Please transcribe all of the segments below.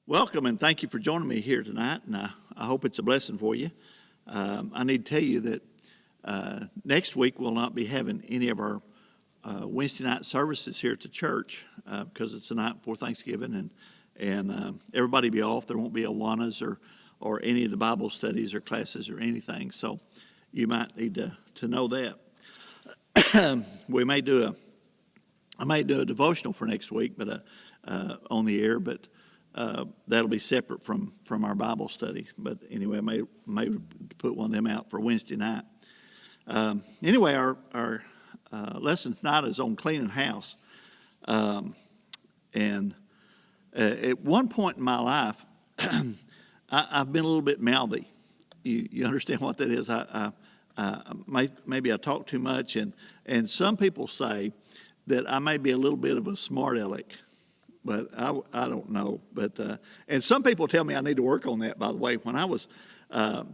Welcome and thank you for joining me here tonight, and I hope it's a blessing for you. I need to tell you that next week we'll not be having any of our Wednesday night services here at the church because it's the night before Thanksgiving, and everybody will be off. There won't be Awanas or any of the Bible studies or classes or anything, so you might need to know that. I may do a devotional for next week, but on the air, but that'll be separate from our Bible study. But anyway, I may put one of them out for Wednesday night. Anyway, our lesson tonight is on cleaning house. And at one point in my life, I've been a little bit mouthy. You understand what that is? Maybe I talk too much, and some people say that I may be a little bit of a smart aleck. But I don't know. But and some people tell me I need to work on that, by the way. When I was a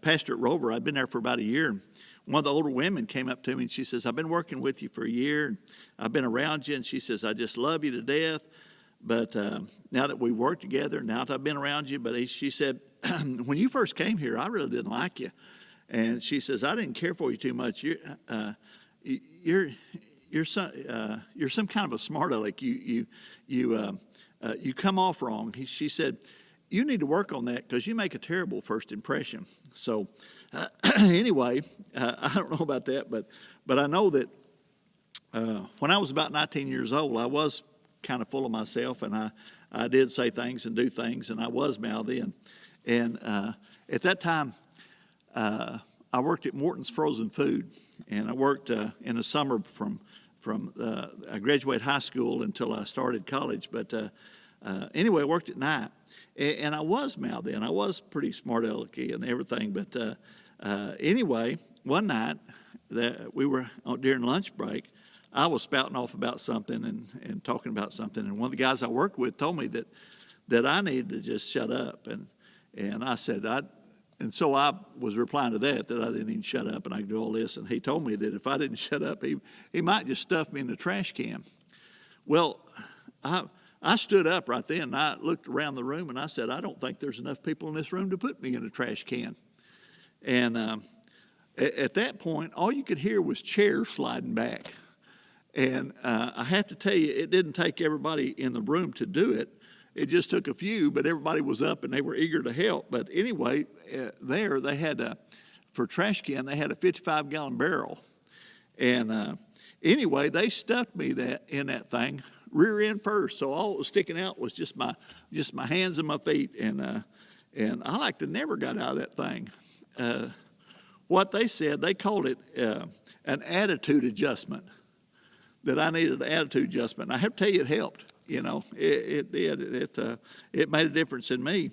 pastor at Rover, I'd been there for about a year. And one of the older women came up to me and she says, I've been working with you for a year. And I've been around you. And she says, I just love you to death. But now that we've worked together, now that I've been around you, but she said, when you first came here, I really didn't like you. And she says, I didn't care for you too much. You're some kind of a smart aleck. You come off wrong. She said, you need to work on that because you make a terrible first impression. So anyway, I don't know about that, but I know that when I was about 19 years old, I was kind of full of myself, and I did say things and do things, and I was mouthy. And at that time, I worked at Morton's Frozen Food, and I worked in the summer from I graduated high school until I started college. But anyway, I worked at night, and I was mouthy, and I was pretty smart alecky and everything. But anyway, one night that we were during lunch break, I was spouting off about something and talking about something, and one of the guys I worked with told me that I needed to just shut up, and I said and so I was replying to that I didn't even shut up and I could do all this. And he told me that if I didn't shut up, he might just stuff me in the trash can. Well, I stood up right then and I looked around the room and I said, I don't think there's enough people in this room to put me in a trash can. And at that point, all you could hear was chairs sliding back. And I have to tell you, it didn't take everybody in the room to do it. It just took a few, but everybody was up and they were eager to help. But anyway, there they had, for trash can, they had a 55-gallon barrel. And anyway, they stuffed me in that thing, rear end first. So all that was sticking out was just my hands and my feet. And I like to never got out of that thing. What they said, they called it an attitude adjustment, that I needed an attitude adjustment. And I have to tell you, it helped. You know, it did. It made a difference in me.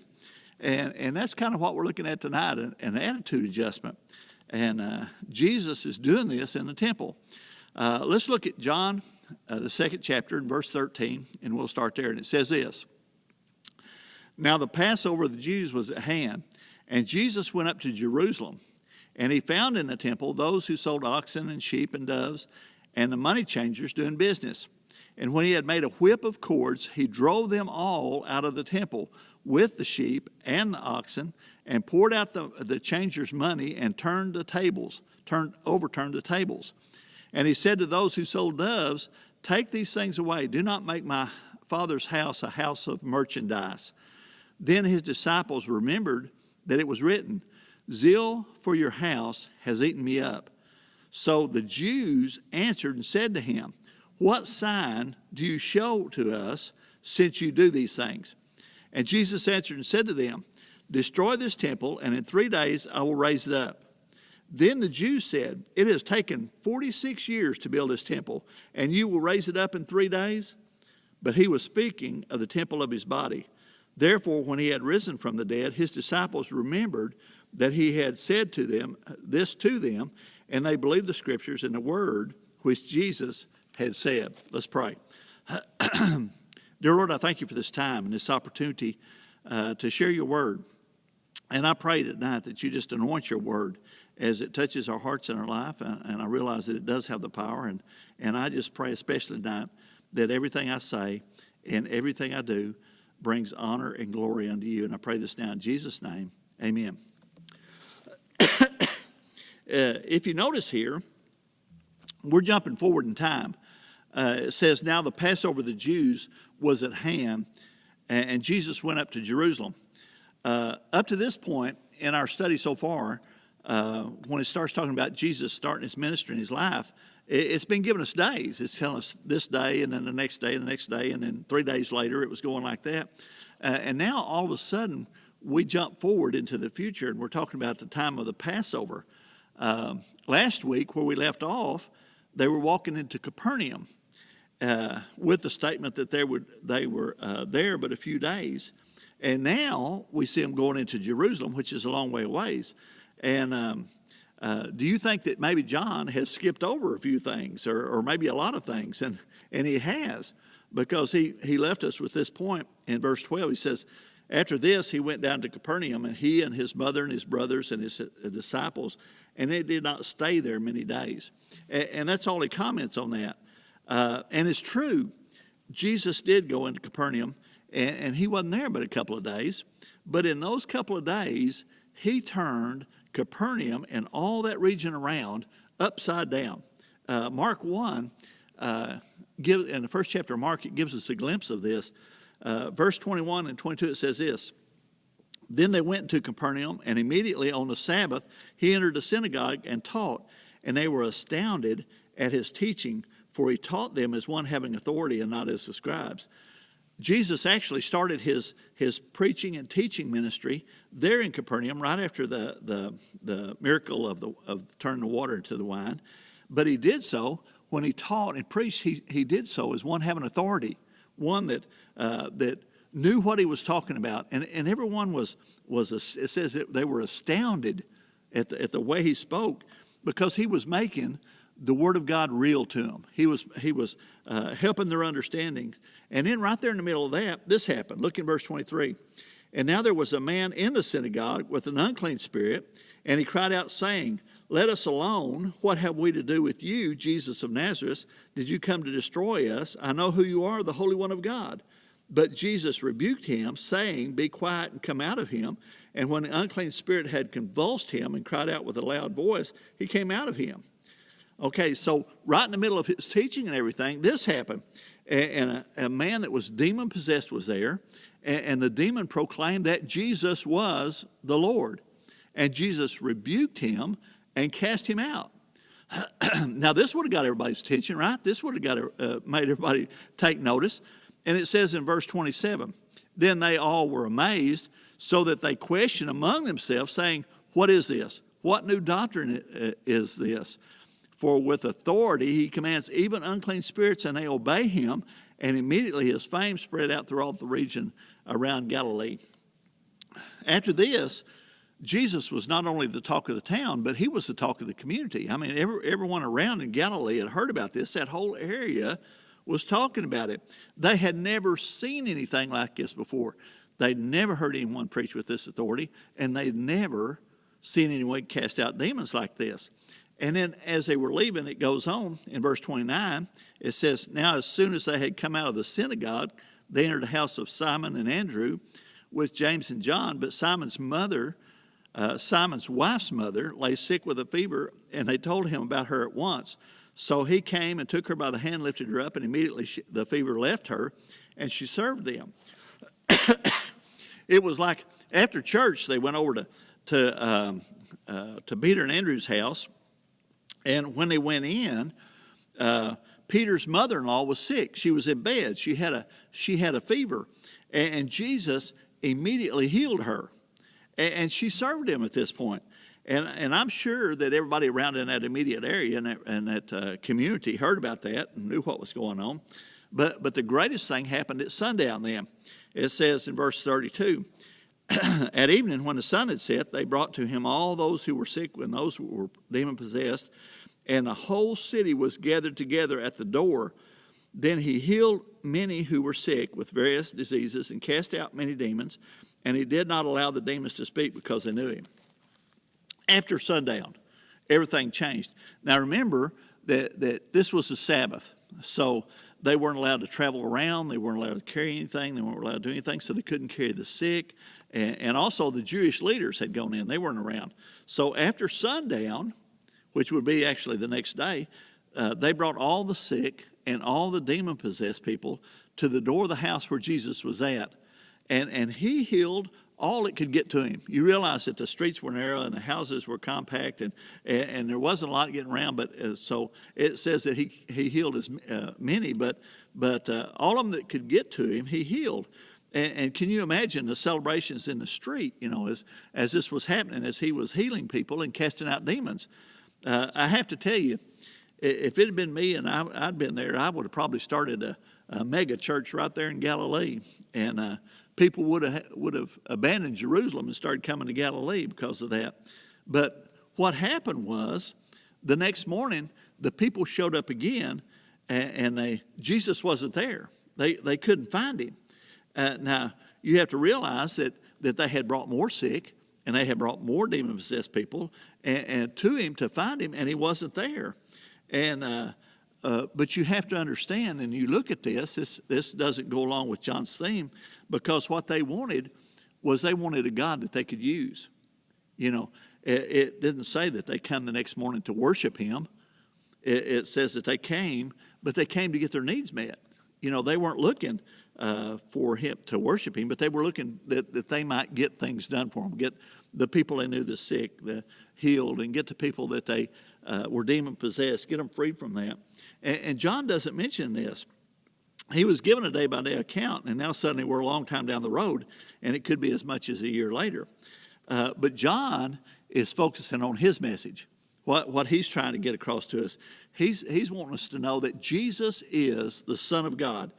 And that's kind of what we're looking at tonight, an attitude adjustment. And Jesus is doing this in the temple. Let's look at John, the second chapter, in verse 13, and we'll start there. And it says this: Now the Passover of the Jews was at hand, and Jesus went up to Jerusalem. And he found in the temple those who sold oxen and sheep and doves, and the money changers doing business. And when he had made a whip of cords, he drove them all out of the temple with the sheep and the oxen, and poured out the changers' money and overturned the tables. And he said to those who sold doves, Take these things away. Do not make my Father's house a house of merchandise. Then his disciples remembered that it was written, Zeal for your house has eaten me up. So the Jews answered and said to him, What sign do you show to us since you do these things? And Jesus answered and said to them, Destroy this temple, and in 3 days I will raise it up. Then the Jews said, It has taken 46 years to build this temple, and you will raise it up in 3 days? But he was speaking of the temple of his body. Therefore, when he had risen from the dead, his disciples remembered that he had said to them, and they believed the scriptures and the word which Jesus had said. Let's pray. Dear Lord, I thank you for this time and this opportunity to share your word. And I pray tonight that you just anoint your word as it touches our hearts and our life. And I realize that it does have the power. And I just pray especially tonight that everything I say and everything I do, brings honor and glory unto you. And I pray this now in Jesus' name. Amen. If you notice here, we're jumping forward in time. It says, now the Passover of the Jews was at hand, and Jesus went up to Jerusalem. Up to this point in our study so far, when it starts talking about Jesus starting his ministry and his life, it's been giving us days. It's telling us this day, and then the next day, and the next day, and then 3 days later, it was going like that. And now, all of a sudden, we jump forward into the future, and we're talking about the time of the Passover. Last week, where we left off, they were walking into Capernaum with the statement that they were there but a few days. And now we see them going into Jerusalem, which is a long way away. And do you think that maybe John has skipped over a few things or maybe a lot of things? And he has, because he left us with this point in verse 12. He says, after this, he went down to Capernaum, and he and his mother and his brothers and his disciples, and they did not stay there many days. And that's all he comments on that. And it's true, Jesus did go into Capernaum, and he wasn't there but a couple of days. But in those couple of days, he turned Capernaum and all that region around upside down. Mark 1, in the first chapter of Mark, it gives us a glimpse of this. Verse 21 and 22, it says this, then they went to Capernaum, and immediately on the Sabbath, he entered the synagogue and taught, and they were astounded at his teaching, for he taught them as one having authority and not as the scribes. Jesus actually started his preaching and teaching ministry there in Capernaum right after the miracle of turning the water into the wine. But he did so when he taught and preached. He did so as one having authority, one that knew what he was talking about, and everyone was it says that they were astounded at the way he spoke, because he was making the Word of God real to them. He was helping their understanding. And then right there in the middle of that, this happened. Look in verse 23. And now there was a man in the synagogue with an unclean spirit, and he cried out, saying, let us alone. What have we to do with you, Jesus of Nazareth? Did you come to destroy us? I know who you are, the Holy One of God. But Jesus rebuked him, saying, be quiet and come out of him. And when the unclean spirit had convulsed him and cried out with a loud voice, he came out of him. Okay, so right in the middle of his teaching and everything, this happened. And a man that was demon-possessed was there, and the demon proclaimed that Jesus was the Lord. And Jesus rebuked him and cast him out. Now, this would have got everybody's attention, right? This would have made everybody take notice. And it says in verse 27, then they all were amazed, so that they questioned among themselves, saying, what is this? What new doctrine is this? For with authority he commands even unclean spirits, and they obey him. And immediately his fame spread out throughout the region around Galilee. After this, Jesus was not only the talk of the town, but he was the talk of the community. I mean, everyone around in Galilee had heard about this. That whole area was talking about it. They had never seen anything like this before. They'd never heard anyone preach with this authority, and they'd never seen anyone cast out demons like this. And then as they were leaving, it goes on in verse 29. It says, now as soon as they had come out of the synagogue, they entered the house of Simon and Andrew with James and John. But Simon's wife's mother lay sick with a fever, and they told him about her at once. So he came and took her by the hand, lifted her up, and immediately the fever left her, and she served them. It was like after church, they went over to Peter and Andrew's house. And when they went in, Peter's mother-in-law was sick. She was in bed. She had a fever. And Jesus immediately healed her. And she served him at this point. And I'm sure that everybody around in that immediate area and that community heard about that and knew what was going on. But the greatest thing happened at sundown then. It says in verse 32, at evening, when the sun had set, they brought to him all those who were sick and those who were demon-possessed, and the whole city was gathered together at the door. Then he healed many who were sick with various diseases and cast out many demons, and he did not allow the demons to speak because they knew him. After sundown, everything changed. Now remember that this was the Sabbath, so they weren't allowed to travel around. They weren't allowed to carry anything. They weren't allowed to do anything, so they couldn't carry the sick. And also the Jewish leaders had gone in. They weren't around. So after sundown, which would be actually the next day, they brought all the sick and all the demon-possessed people to the door of the house where Jesus was at. And he healed all it could get to him. You realize that the streets were narrow and the houses were compact, and there wasn't a lot getting around. But so it says that he healed as many, but all of them that could get to him, he healed. And can you imagine the celebrations in the street? As this was happening, as he was healing people and casting out demons. I have to tell you, if it had been me and I'd been there, I would have probably started a mega church right there in Galilee, and people would have abandoned Jerusalem and started coming to Galilee because of that. But what happened was, the next morning, the people showed up again, and Jesus wasn't there. They couldn't find him. Now, you have to realize that they had brought more sick, and they had brought more demon-possessed people and to him to find him, and he wasn't there. And but you have to understand, and you look at this doesn't go along with John's theme, because what they wanted was they wanted a God that they could use. It didn't say that they come the next morning to worship him. It says that they came, but they came to get their needs met. They weren't looking for him to worship him, but they were looking that they might get things done for them, get the people they knew the sick, the healed, and get the people that they were demon-possessed, get them freed from that. And John doesn't mention this. He was given a day-by-day account, and now suddenly we're a long time down the road, and it could be as much as a year later. But John is focusing on his message, what he's trying to get across to us. He's wanting us to know that Jesus is the Son of God.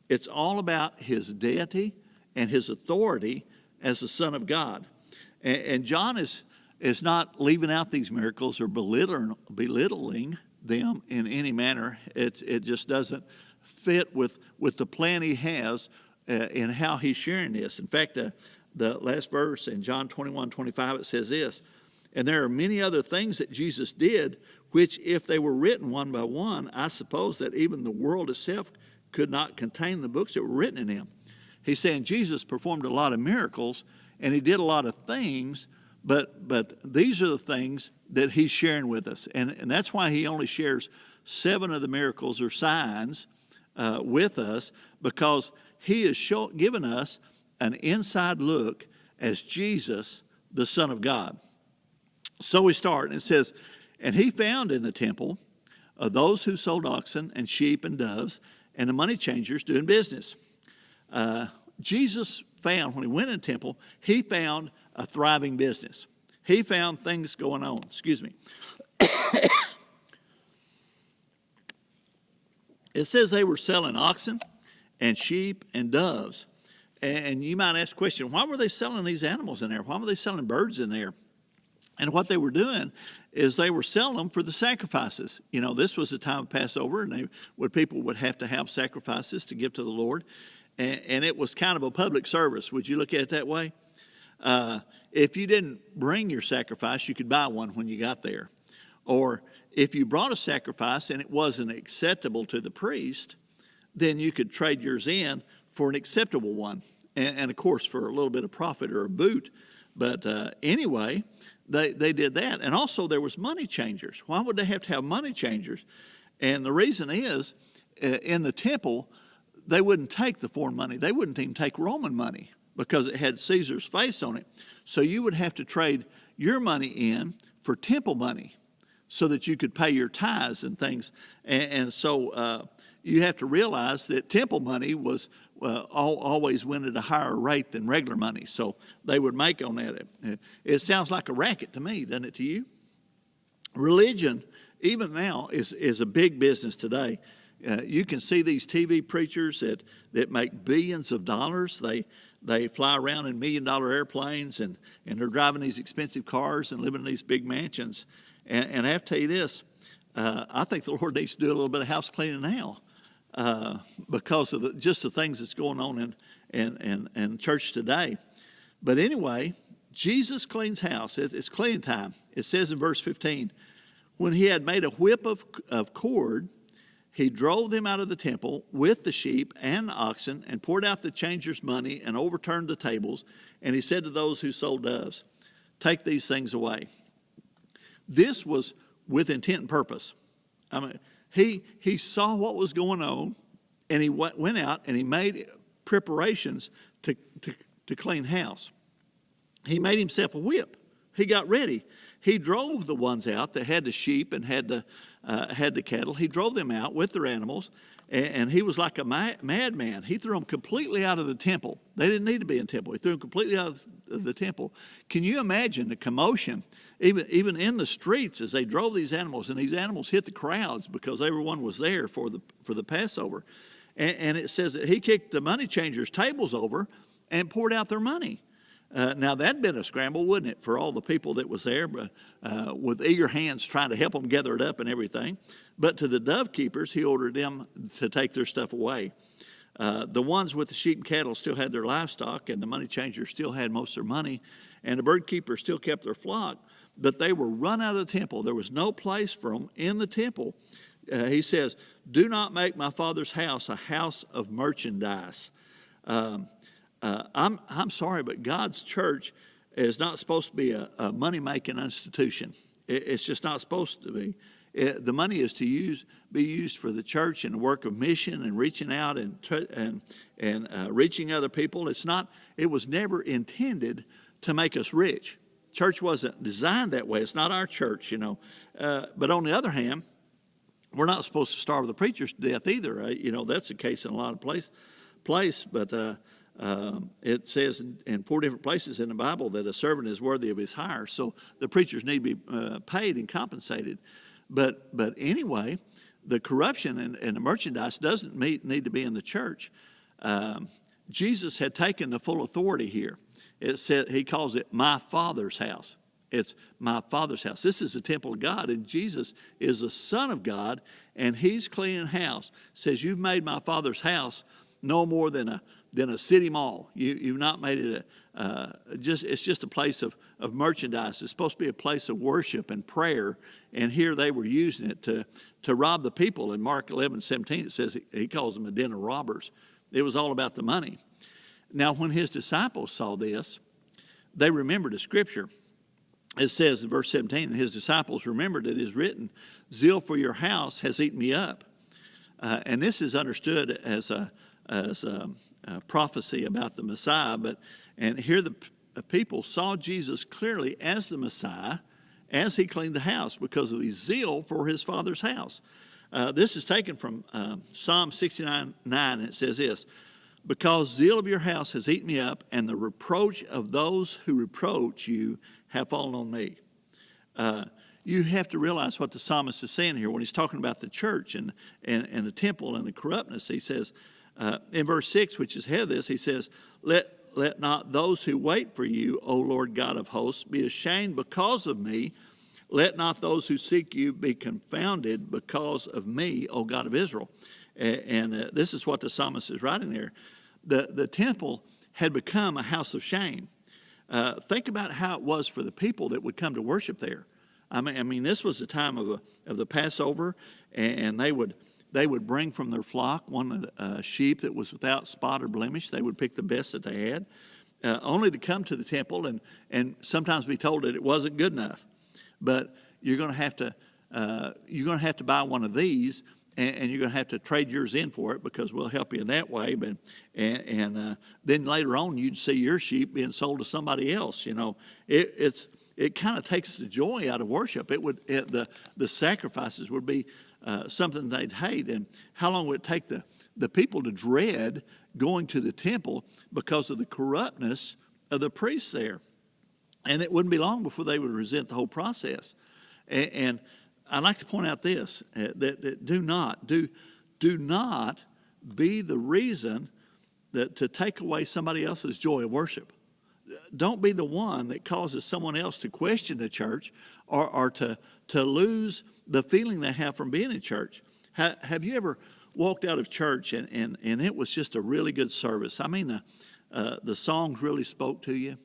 It's all about his deity and his authority as the Son of God. And John is not leaving out these miracles or belittling them in any manner. It just doesn't fit with the plan he has in how he's sharing this. In fact, the last verse in John 21:25, it says this: "And there are many other things that Jesus did, which if they were written one by one, I suppose that even the world itself could not contain the books that were written in him." He's saying Jesus performed a lot of miracles, and he did a lot of things, but these are the things that he's sharing with us. And that's why he only shares 7 of the miracles or signs with us, because he has given us an inside look as Jesus, the Son of God. So we start, and it says, "And he found in the temple those who sold oxen and sheep and doves, and the money changers doing business." Jesus found, when he went in the temple, he found a thriving business. He found things going on. Excuse me. It says they were selling oxen and sheep and doves. And you might ask the question, why were they selling these animals in there? Why were they selling birds in there? And what they were doing is they were selling them for the sacrifices. This was the time of Passover, and people would have to have sacrifices to give to the Lord. And it was kind of a public service. Would you look at it that way? If you didn't bring your sacrifice, you could buy one when you got there. Or if you brought a sacrifice and it wasn't acceptable to the priest, then you could trade yours in for an acceptable one. And of course, for a little bit of profit or a boot. But anyway, they did that. And also there was money changers. Why would they have to have money changers? And the reason is, in the temple, they wouldn't take the foreign money. They wouldn't even take Roman money because it had Caesar's face on it. So you would have to trade your money in for temple money so that you could pay your tithes and things. And so you have to realize that temple money was always went at a higher rate than regular money. So they would make on that. It sounds like a racket to me, doesn't it to you? Religion, even now, is a big business today. You can see these TV preachers that make billions of dollars. They fly around in $1 million airplanes, and they're driving these expensive cars and living in these big mansions. And I have to tell you this, I think the Lord needs to do a little bit of house cleaning now because of just the things that's going on in church today. But anyway, Jesus cleans house. It's cleaning time. It says in verse 15, when he had made a whip of cord, He drove them out of the temple with the sheep and the oxen and poured out the changers' money and overturned the tables. And he said to those who sold doves, take these things away. This was with intent and purpose. I mean, he saw what was going on, and he went out and he made preparations to clean house. He made himself a whip. He got ready. He drove the ones out that had the sheep and had the cattle. He drove them out with their animals, and he was like a madman. He threw them completely out of the temple. They didn't need to be in the temple. He threw them completely out of the temple. Can you imagine the commotion, even in the streets as they drove these animals, and these animals hit the crowds because everyone was there for the Passover. And it says that he kicked the money changers' tables over and poured out their money. Now, that'd been a scramble, wouldn't it, for all the people that was there with eager hands trying to help them gather it up and everything. But to the dove keepers, he ordered them to take their stuff away. The ones with the sheep and cattle still had their livestock, and the money changers still had most of their money, and the bird keepers still kept their flock. But they were run out of the temple. There was no place for them in the temple. He says, do not make my Father's house a house of merchandise. I'm sorry, but God's church is not supposed to be a money-making institution. It's just not supposed to be. The money is to be used for the church and the work of mission and reaching out and reaching other people. It was never intended to make us rich. Church wasn't designed that way. It's not our church, But on the other hand, we're not supposed to starve the preachers to death either. That's the case in a lot of place. But it says in 4 different places in the Bible that a servant is worthy of his hire. So the preachers need to be paid and compensated. But anyway, the corruption and the merchandise doesn't need to be in the church. Jesus had taken the full authority here. It said he calls it my Father's house. It's my Father's house. This is the temple of God, and Jesus is the Son of God, and he's cleaning house. Says you've made my Father's house no more than a city mall. You've not made it it's just a place of merchandise. It's supposed to be a place of worship and prayer. And here they were using it to rob the people. In Mark 11:17, it says he calls them a den of robbers. It was all about the money. Now, when his disciples saw this, they remembered the scripture. It says in verse 17, and his disciples remembered that it is written, zeal for your house has eaten me up. And this is understood as a prophecy about the Messiah. And here the people saw Jesus clearly as the Messiah as he cleaned the house because of his zeal for his Father's house. This is taken from Psalm 69:9, and it says this, because zeal of your house has eaten me up, and the reproach of those who reproach you have fallen on me. You have to realize what the psalmist is saying here when he's talking about the church and the temple and the corruptness. He says, in verse 6, which is ahead of this, he says, let not those who wait for you, O Lord God of hosts, be ashamed because of me. Let not those who seek you be confounded because of me, O God of Israel. And this is what the psalmist is writing there. The temple had become a house of shame. Think about how it was for the people that would come to worship there. I mean, this was the time of the Passover, and they would bring from their flock one sheep that was without spot or blemish. They would pick the best that they had, only to come to the temple and sometimes be told that it wasn't good enough. But you're going to have to buy one of these, and you're going to have to trade yours in for it because we'll help you in that way. But then later on, you'd see your sheep being sold to somebody else. It kind of takes the joy out of worship. The sacrifices would be something they'd hate. And how long would it take the people to dread going to the temple because of the corruptness of the priests there? And it wouldn't be long before they would resent the whole process. And I'd like to point out this, that do not be the reason that to take away somebody else's joy of worship. Don't be the one that causes someone else to question the church or to lose the feeling they have from being in church. Have you ever walked out of church and it was just a really good service? I mean, the songs really spoke to you.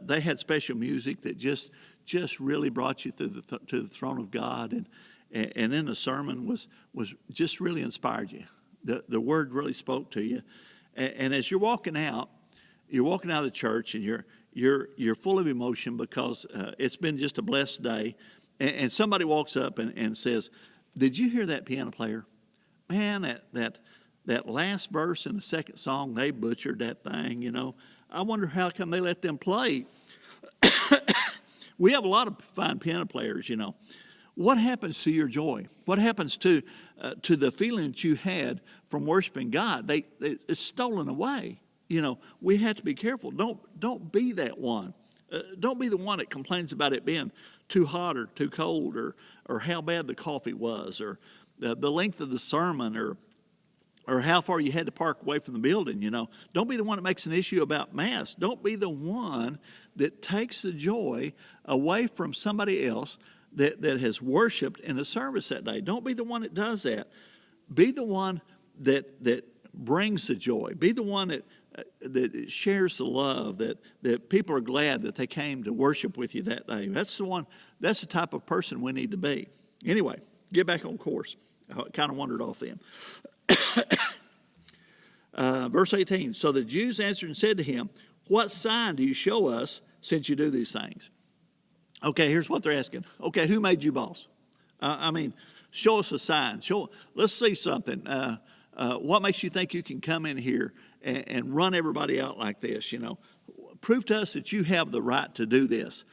They had special music that just really brought you to the throne of God, and in the sermon was just really inspired you. The word really spoke to you. And as you're walking out of the church, and you're full of emotion because it's been just a blessed day, and somebody walks up and says, "Did you hear that piano player? Man, that last verse in the second song, they butchered that thing, you know. I wonder how come they let them play." We have a lot of fine piano players, you know. What happens to your joy? What happens to the feeling that you had from worshiping God? It's stolen away. You know, we have to be careful. Don't be that one. Don't be the one that complains about it being too hot or too cold, or how bad the coffee was, or the length of the sermon, or how far you had to park away from the building, you know. Don't be the one that makes an issue about Mass. Don't be the one that takes the joy away from somebody else that has worshiped in the service that day. Don't be the one that does that. Be the one that brings the joy. Be the one that shares the love, that people are glad that they came to worship with you that day. That's the type of person we need to be. Anyway, get back on course. I kind of wandered off then. Verse 18, so the Jews answered and said to him, "What sign do you show us since you do these things?" Okay, here's what they're asking. Okay, who made you boss? Show us a sign. Let's see something. What makes you think you can come in here and run everybody out like this, you know? Prove to us that you have the right to do this.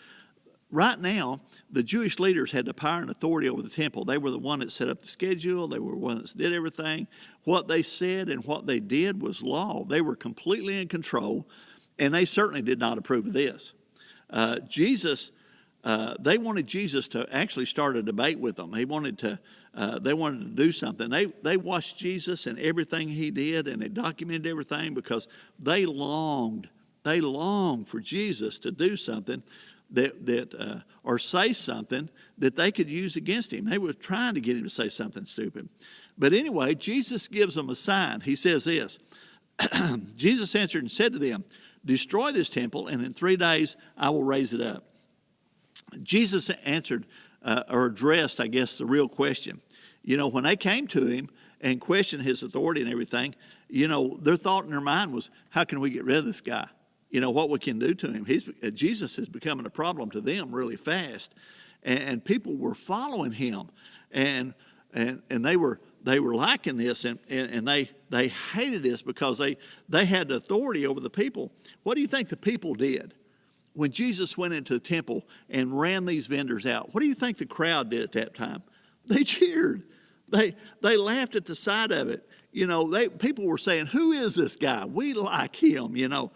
Right now, the Jewish leaders had the power and authority over the temple. They were the one that set up the schedule. They were the ones that did everything. What they said and what they did was law. They were completely in control, and they certainly did not approve of this. They wanted Jesus to actually start a debate with them. They wanted to do something. They watched Jesus and everything he did, and they documented everything because they longed for Jesus to do something or say something that they could use against him. They were trying to get him to say something stupid. But anyway, Jesus gives them a sign. He says this, Jesus answered and said to them, "Destroy this temple, and in 3 days I will raise it up." Jesus answered or addressed, I guess, the real question. You know, when they came to him and questioned his authority and everything, you know, their thought in their mind was, how can we get rid of this guy? You know, what we can do to him. Jesus is becoming a problem to them really fast. And people were following him. And they were liking this, and they hated this because they had the authority over the people. What do you think the people did when Jesus went into the temple and ran these vendors out? What do you think the crowd did at that time? They cheered. They laughed at the sight of it. You know, people were saying, "Who is this guy? We like him," you know.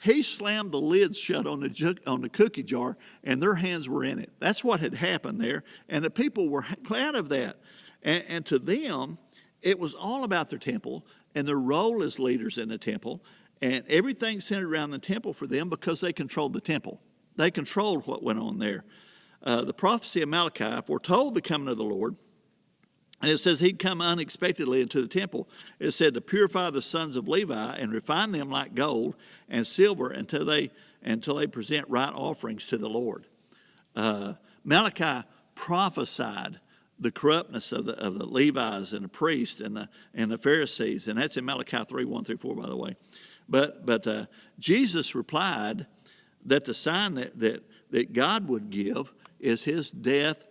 He slammed the lid shut on the cookie jar, and their hands were in it. That's what had happened there, and the people were glad of that. And to them, it was all about their temple and their role as leaders in the temple, and everything centered around the temple for them because they controlled the temple. They controlled what went on there. The prophecy of Malachi foretold the coming of the Lord, and it says he'd come unexpectedly into the temple. It said to purify the sons of Levi and refine them like gold and silver until they present right offerings to the Lord. Malachi prophesied the corruptness of the Levites and the priests and the Pharisees, and that's in Malachi 3:1-4, by the way. But Jesus replied that the sign that God would give is his death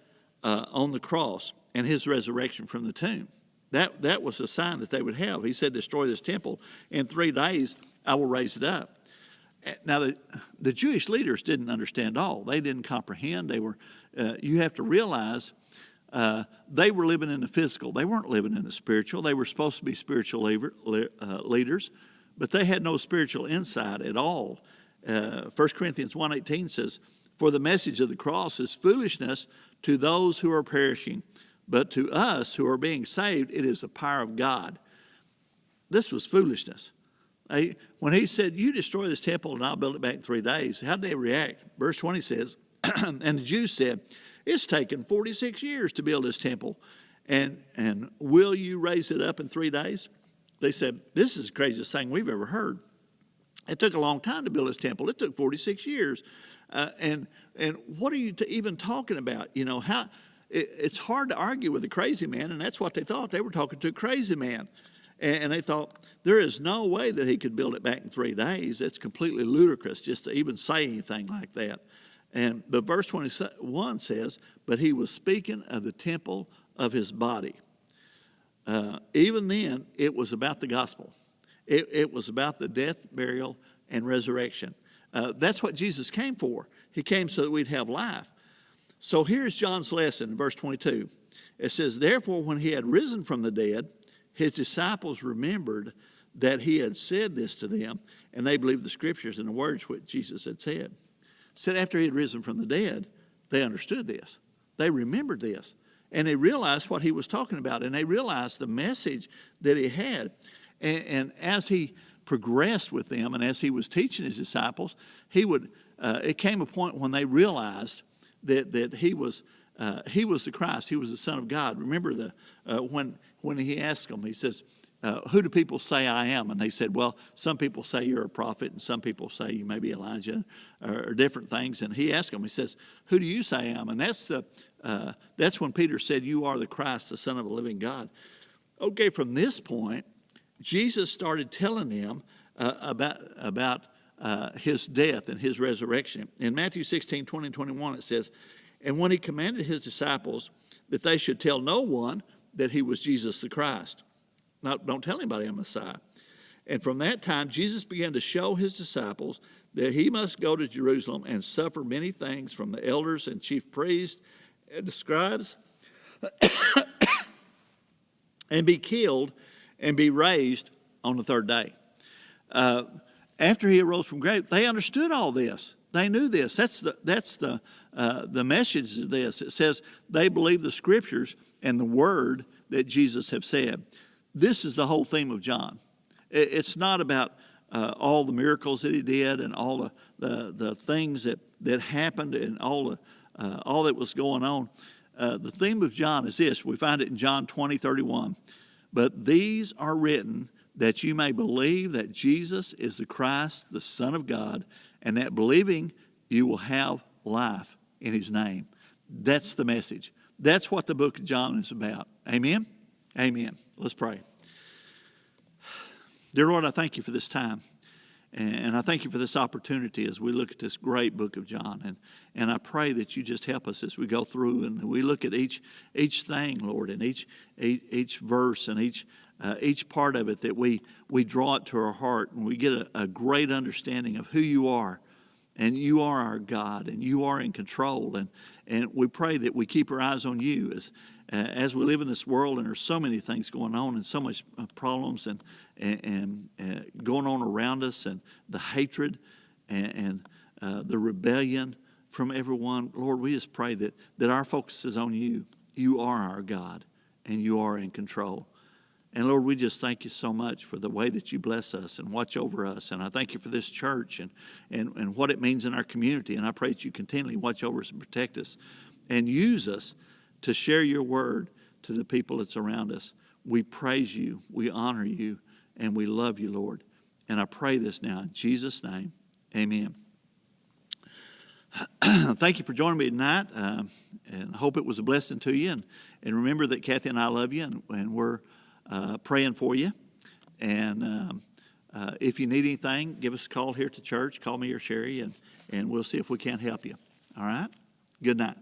on the cross and his resurrection from the tomb. That was the sign that they would have. He said, "Destroy this temple. In 3 days, I will raise it up." Now, the Jewish leaders didn't understand all. They didn't comprehend. You have to realize they were living in the physical. They weren't living in the spiritual. They were supposed to be spiritual leaders, but they had no spiritual insight at all. 1 Corinthians 1:18 says, "For the message of the cross is foolishness to those who are perishing, but to us who are being saved, it is the power of God." This was foolishness. When he said, "You destroy this temple and I'll build it back in 3 days," how did they react? Verse 20 says, "And the Jews said, 'It's taken 46 years to build this temple, and will you raise it up in 3 days?'" They said, "This is the craziest thing we've ever heard. It took a long time to build this temple. It took 46 years. And what are you even talking about? You know, how it's hard to argue with a crazy man, and that's what they thought. They were talking to a crazy man. And they thought, there is no way that he could build it back in 3 days. It's completely ludicrous just to even say anything like that. But verse 21 says, but he was speaking of the temple of his body. Even then, it was about the gospel. It was about the death, burial, and resurrection. That's what Jesus came for. He came so that we'd have life. So here's John's lesson, verse 22. It says, therefore, when he had risen from the dead, his disciples remembered that he had said this to them, and they believed the scriptures and the words which Jesus had said. Said after he had risen from the dead, they understood this. They remembered this. And they realized what he was talking about. And they realized the message that he had. And as he progressed with them and as he was teaching his disciples, it came a point when they realized that he was the Christ. He was the Son of God. Remember when he asked them, he says, who do people say I am? And they said, well, some people say you're a prophet, and some people say you may be Elijah, or different things. And he asked them, he says, who do you say I am? And that's when Peter said, you are the Christ, the Son of the living God. Okay, from this point, Jesus started telling them about his death and his resurrection. In Matthew 16, 20 and 21, it says, and when he commanded his disciples that they should tell no one that he was Jesus the Christ. Now, don't tell anybody I'm Messiah. And from that time, Jesus began to show his disciples that he must go to Jerusalem and suffer many things from the elders and chief priests and the scribes and be killed and be raised on the third day. After he arose from grave, they understood all this. They knew this. That's the message of this. It says they believe the scriptures and the word that Jesus have said. This is the whole theme of John. It's not about all the miracles that he did and all the things that happened and all that was going on. The theme of John is this. We find it in John 20:31. But these are written that you may believe that Jesus is the Christ, the Son of God, and that believing you will have life in his name. That's the message. That's what the book of John is about. Amen? Amen. Let's pray. Dear Lord, I thank you for this time. And I thank you for this opportunity as we look at this great book of John. And I pray that you just help us as we go through and we look at each thing, Lord, and each verse and each part of it, that we draw it to our heart and we get a great understanding of who you are. And you are our God, and you are in control. And we pray that we keep our eyes on you as we live in this world, and there's so many things going on and so much problems and going on around us, and the hatred and the rebellion from everyone. Lord, we just pray that our focus is on you. You are our God, and you are in control. And Lord, we just thank you so much for the way that you bless us and watch over us. And I thank you for this church and what it means in our community. And I pray that you continually watch over us and protect us and use us to share your word to the people that's around us. We praise you, we honor you, and we love you, Lord. And I pray this now in Jesus' name. Amen. Thank you for joining me tonight. And I hope it was a blessing to you. And remember that Kathy and I love you, and we're praying for you. And if you need anything, give us a call here at the church. Call me or Sherry, and we'll see if we can't help you. All right? Good night.